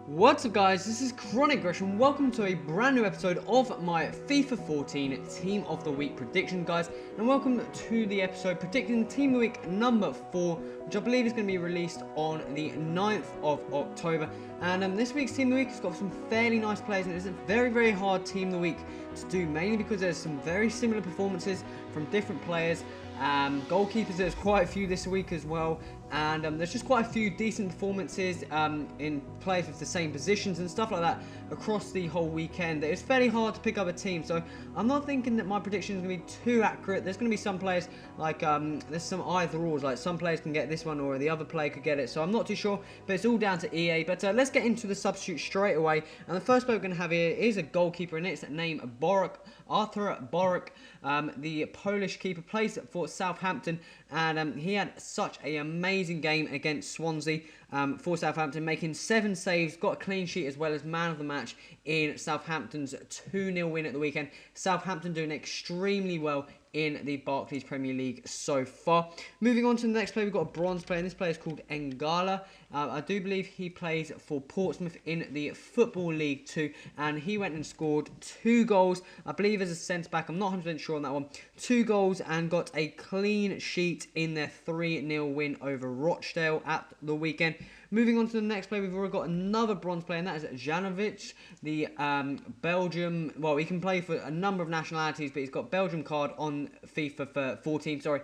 What's up guys, this is Chronic Grush and welcome to a brand new episode of my FIFA 14 Team of the Week prediction, guys. And welcome to the episode predicting Team of the Week number 4, which I believe is going to be released on the 9th of October. And this week's Team of the Week has got some fairly nice players, and it's a very hard Team of the Week to do, mainly because there's some very similar performances from different players. Goalkeepers, there's quite a few this week as well, and there's just quite a few decent performances in players with the same positions and stuff like that across the whole weekend. It's fairly hard to pick up a team, so I'm not thinking that my prediction is going to be too accurate. There's going to be some players like there's some either-ors, like some players can get this one or the other player could get it, so I'm not too sure, but it's all down to EA. But let's get into the substitute straight away, and the first player we're going to have here is a goalkeeper, and it's named Arthur Borek. The Polish keeper plays for Southampton, and he had such an amazing game against Swansea for Southampton, making 7 saves, got a clean sheet as well as man of the match in Southampton's 2-0 win at the weekend. Southampton doing extremely well in the Barclays Premier League so far. Moving on to the next player, we've got a bronze player, and this player is called Ngala. I do believe he plays for Portsmouth in the Football League 2, and he went and scored 2 goals, I believe as a centre-back. I'm not 100% sure on that one. 2 goals and got a clean sheet in their 3-0 win over Rochdale at the weekend. Moving on to the next player, we've already got another bronze player, and that is Janovic, the Belgium. Well, he can play for a number of nationalities, but he's got Belgium card on FIFA for 14. Sorry,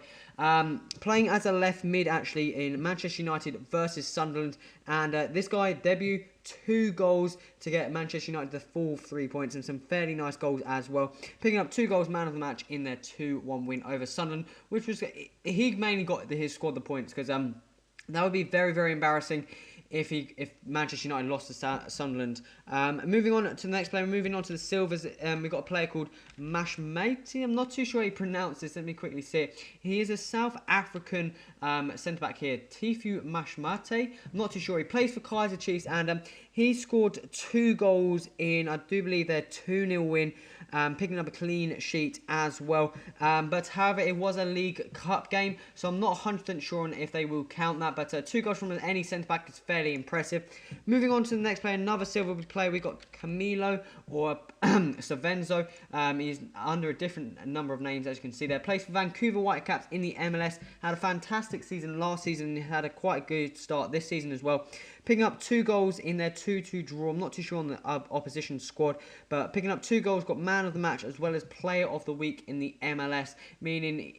playing as a left mid actually in Manchester United versus Sunderland, and this guy debut 2 goals to get Manchester United the full 3 points, and some fairly nice goals as well. Picking up 2 goals, man of the match in their 2-1 win over Sunderland, which was he mainly got his squad the points because that would be very embarrassing if Manchester United lost to Sunderland. Moving on to the next player, moving on to the Silvers, we've got a player called Mashmati. I'm not too sure how you pronounce this. Let me quickly see it. He is a South African centre-back here, Tifu Mashmate. I'm not too sure. He plays for Kaizer Chiefs, and he scored 2 goals in, I do believe, their 2-0 win, picking up a clean sheet as well. But however, it was a League Cup game, so I'm not 100% sure on if they will count that. But 2 goals from any centre-back is fairly impressive. Moving on to the next player, another silver player, we've got Camilo or Savenzo. He's under a different number of names, as you can see there. Plays for Vancouver Whitecaps in the MLS. Had a fantastic season last season, and had a quite good start this season as well. Picking up 2 goals in their 2-2 draw. I'm not too sure on the opposition squad, but picking up 2 goals, got man of the match as well as player of the week in the MLS, meaning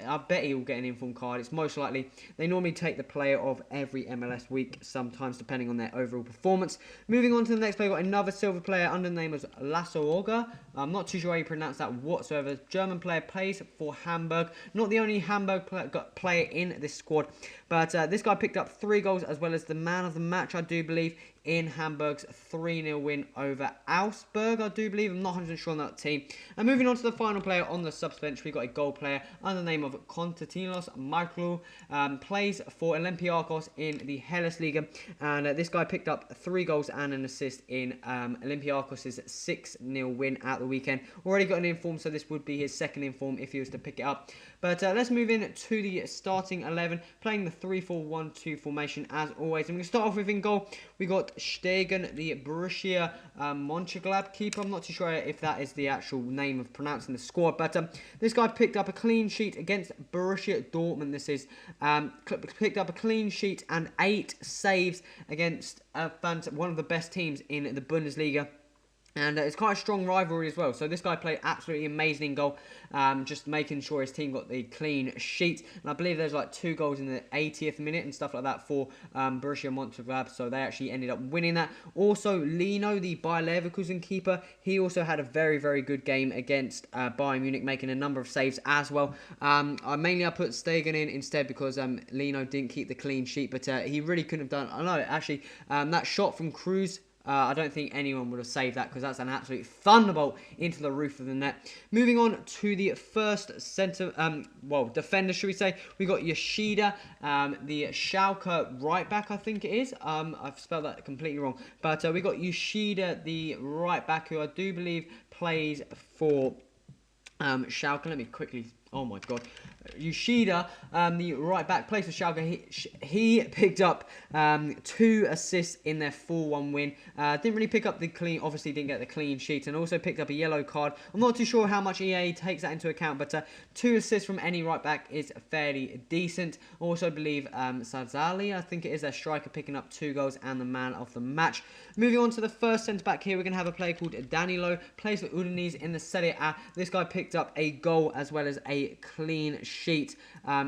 I bet he will get an informed card. It's most likely. They normally take the player of every MLS week, sometimes depending on their overall performance. Moving on to the next player, got another silver player under the name of Lassoga. I'm not too sure how you pronounce that whatsoever. German player, plays for Hamburg. Not the only Hamburg player in this squad, but this guy picked up 3 goals as well as the man of the match, I do believe, in Hamburg's 3-0 win over Augsburg, I do believe. I'm not 100% sure on that team. And moving on to the final player on the subs bench, we've got a goal player under the name of Konstantinos Michailou. Plays for Olympiacos in the Hellas Liga, and this guy picked up 3 goals and an assist in Olympiacos' 6-0 win at the weekend. Already got an inform, so this would be his second inform if he was to pick it up. But let's move in to the starting 11, playing the 3-4-1-2 formation as always. And we're going to start off with in goal, we got Stegen, the Borussia Mönchengladbach keeper. I'm not too sure if that is the actual name of pronouncing the squad, but this guy picked up a clean sheet against Borussia Dortmund. This is picked up a clean sheet and 8 saves against one of the best teams in the Bundesliga. And it's quite a strong rivalry as well. So this guy played absolutely amazing in goal, just making sure his team got the clean sheet. And I believe there's like 2 goals in the 80th minute and stuff like that for Borussia Mönchengladbach. So they actually ended up winning that. Also, Lino, the Bayer Leverkusen keeper, he also had a very good game against Bayern Munich, making a number of saves as well. I put Stegen in instead because Lino didn't keep the clean sheet, but he really couldn't have done. I know actually that shot from Cruz. I don't think anyone would have saved that because that's an absolute thunderbolt into the roof of the net. Moving on to the first defender, should we say. We got Yoshida, the Schalke right back, I think it is. I've spelled that completely wrong. But we got Yoshida, the right back, who I do believe plays for Schalke. Let me quickly... Oh my god. Yoshida, the right back, plays for Schalke. He picked up 2 assists in their 4-1 win. Didn't really pick up the clean, obviously didn't get the clean sheet, and also picked up a yellow card. I'm not too sure how much EA takes that into account, but 2 assists from any right back is fairly decent. Also believe Sazali, I think it is their striker, picking up 2 goals and the man of the match. Moving on to the first centre back here, we're going to have a player called Danilo, plays for Udinese in the Serie A. This guy picked up a goal as well as a clean sheet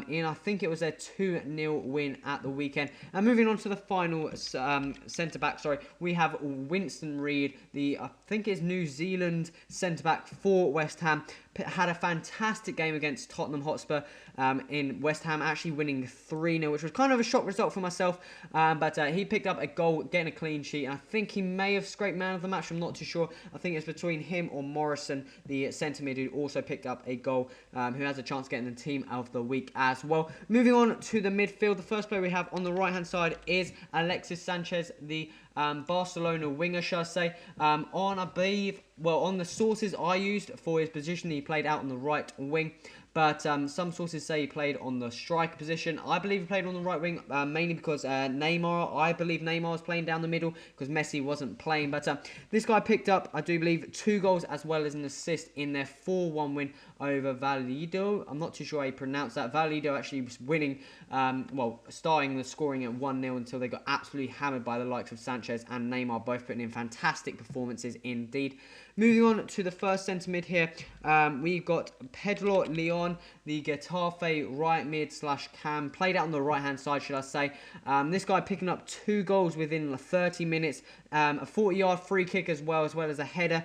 in, I think it was their 2-0 win at the weekend. And moving on to the final centre back, we have Winston Reid, I think it's New Zealand centre back for West Ham. Had a fantastic game against Tottenham Hotspur in West Ham, actually winning 3-0, which was kind of a shock result for myself. But he picked up a goal, getting a clean sheet, and I think he may have scraped man of the match. I'm not too sure. I think it's between him or Morrison, the centre mid, who also picked up a goal, who has a chance of getting the team of the week as well. Moving on to the midfield, the first player we have on the right-hand side is Alexis Sanchez, the Barcelona winger, shall I say. On the sources I used for his position, he played out on the right wing. But some sources say he played on the striker position. I believe he played on the right wing, mainly because I believe Neymar was playing down the middle because Messi wasn't playing. But this guy picked up, I do believe, 2 goals as well as an assist in their 4-1 win over Valido. I'm not too sure how you pronounce that. Valido actually was winning, starting the scoring at 1-0 until they got absolutely hammered by the likes of Sanchez and Neymar, both putting in fantastic performances indeed. Moving on to the first centre mid here, we've got Pedro Leon, the Getafe right mid / cam, played out on the right hand side, should I say. This guy picking up 2 goals within 30 minutes, a 40-yard free kick as well as a header,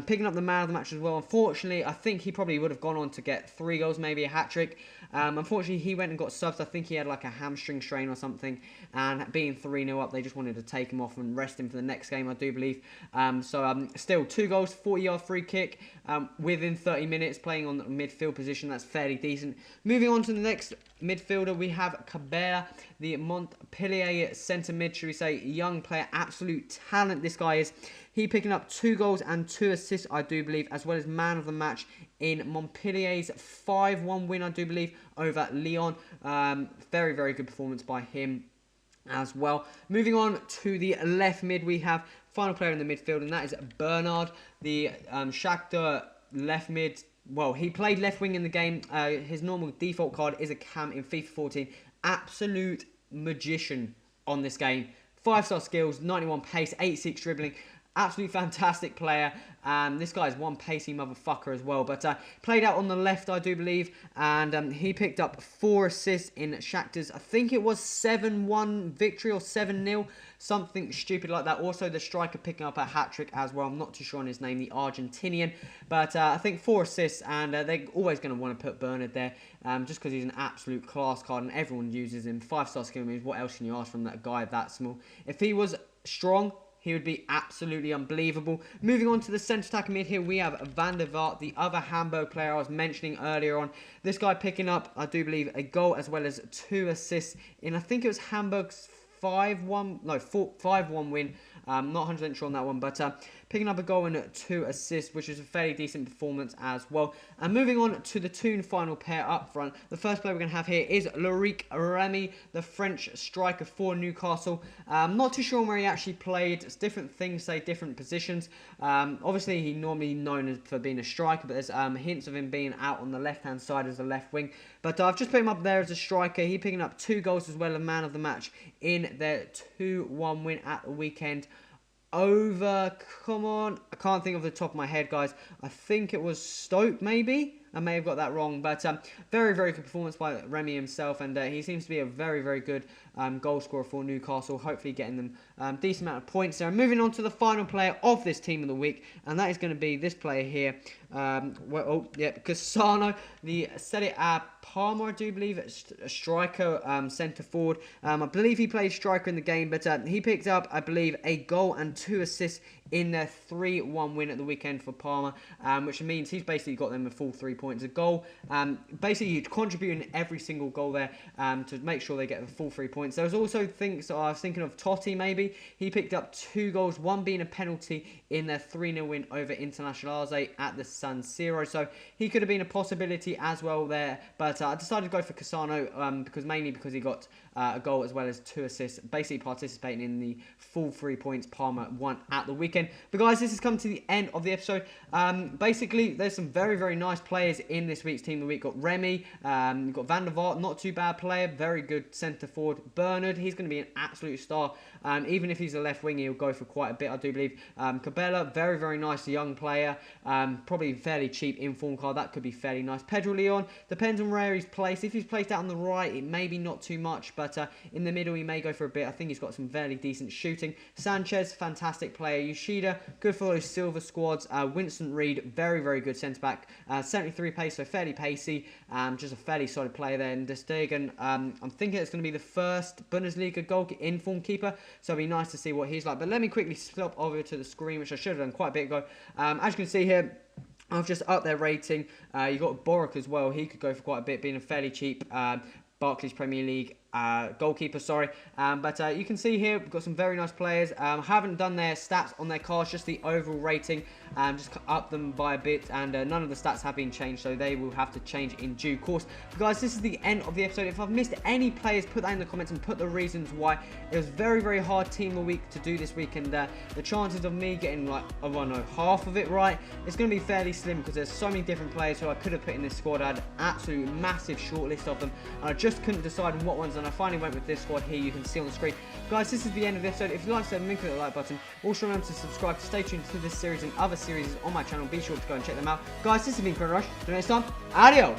picking up the man of the match as well. Unfortunately, I think he probably would have gone on to get 3 goals, maybe a hat-trick. Unfortunately, he went and got subbed. I think he had like a hamstring strain or something, and being 3-0 up, they just wanted to take him off and rest him for the next game, I do believe. Still 2 goals, 40-yard free kick within 30 minutes, playing on the midfield position. That's fairly decent. Moving on to the next midfielder, we have Cabella, the Montpellier centre mid, should we say, young player, absolute talent this guy is. He picking up 2 goals and 2 assists, I do believe, as well as man of the match in Montpellier's 5-1 win, I do believe, over Lyon. Very, very good performance by him as well. Moving on to the left mid, we have final player in the midfield, and that is Bernard, the Shakhtar left mid. Well, he played left wing in the game. His normal default card is a cam in FIFA 14. Absolute magician on this game. 5-star skills, 91 pace, 86 dribbling. Absolutely fantastic player. This guy is one pacey motherfucker as well. But played out on the left, I do believe. And he picked up 4 assists in Shakhtar's, I think it was 7-1 victory or 7-0. Something stupid like that. Also, the striker picking up a hat-trick as well. I'm not too sure on his name, the Argentinian. But I think 4 assists. And they're always going to want to put Bernard there. Just because he's an absolute class card and everyone uses him. 5-star skill moves. What else can you ask from that guy that small? If he was strong, he would be absolutely unbelievable. Moving on to the centre attack mid here, we have Van der Vaart, the other Hamburg player I was mentioning earlier on. This guy picking up, I do believe, a goal as well as 2 assists in, I think it was Hamburg's 5-1 win. Not 100% sure on that one, but picking up a goal and 2 assists, which is a fairly decent performance as well. And moving on to the 2 final pair up front, the first player we're going to have here is Loic Remy, the French striker for Newcastle. Not too sure where he actually played. It's different things, say different positions. Obviously, he's normally known for being a striker, but there's hints of him being out on the left-hand side as a left wing. But I've just put him up there as a striker. He picking up 2 goals as well, a man of the match in their 2-1 win at the weekend over, come on, I can't think of the top of my head, guys. I think it was Stoke, maybe. I may have got that wrong, but very, very good performance by Remy himself, and he seems to be a very, very good goal scorer for Newcastle, hopefully getting them decent amount of points there. And moving on to the final player of this team of the week, and that is going to be this player here. Cassano, the Serie A Parma, I do believe, a striker, centre forward. I believe he played striker in the game, but he picked up, I believe, a goal and 2 assists in their 3-1 win at the weekend for Parma, which means he's basically got them a full 3 points a goal. Basically, he's contributing every single goal there to make sure they get the full 3 points. There was also things I was thinking of Totti maybe. He picked up 2 goals, one being a penalty in their 3-0 win over Internazionale at the San Siro. So he could have been a possibility as well there. But I decided to go for Cassano because he got a goal as well as 2 assists, basically participating in the full 3 points Parma won at the weekend. But guys, this has come to the end of the episode. Basically, there's some very, very nice players in this week's Team of the Week. Got Remy, you've got Van der Vaart, not too bad player, very good centre forward. Bernard, he's going to be an absolute star. Even if he's a left winger, he'll go for quite a bit, I do believe. Cabela, very, very nice young player. Probably fairly cheap inform card. That could be fairly nice. Pedro Leon, depends on where he's placed. If he's placed out on the right, it may be not too much, but in the middle, he may go for a bit. I think he's got some fairly decent shooting. Sanchez, fantastic player. Yoshida, good for those silver squads. Winston Reid, very, very good centre-back. 73 pace, so fairly pacey. Just a fairly solid player there. And De Stegen, I'm thinking it's going to be the first Bundesliga goal inform keeper, so it'll be nice to see what he's like. But let me quickly flip over to the screen, which I should have done quite a bit ago. As you can see here, I've just upped their rating. You've got Boruc as well. He could go for quite a bit, being a fairly cheap Barclays Premier League goalkeeper, but you can see here we've got some very nice players. Haven't done their stats on their cards, just the overall rating, just up them by a bit, and none of the stats have been changed, so they will have to change in due course. But guys, this is the end of the episode. If I've missed any players, put that in the comments and put the reasons why. It was very, very hard Team of the Week to do this week, and the chances of me getting like, I don't know, half of it right, it's going to be fairly slim because there's so many different players who I could have put in this squad. I had an absolute massive shortlist of them, and I just couldn't decide on what ones, and I finally went with this squad here. You can see on the screen. Guys, this is the end of the episode. If you like, then click the like button. Also remember to subscribe to stay tuned to this series and other series on my channel. Be sure to go and check them out. Guys, this has been Chrono Rush. Until next time, adios!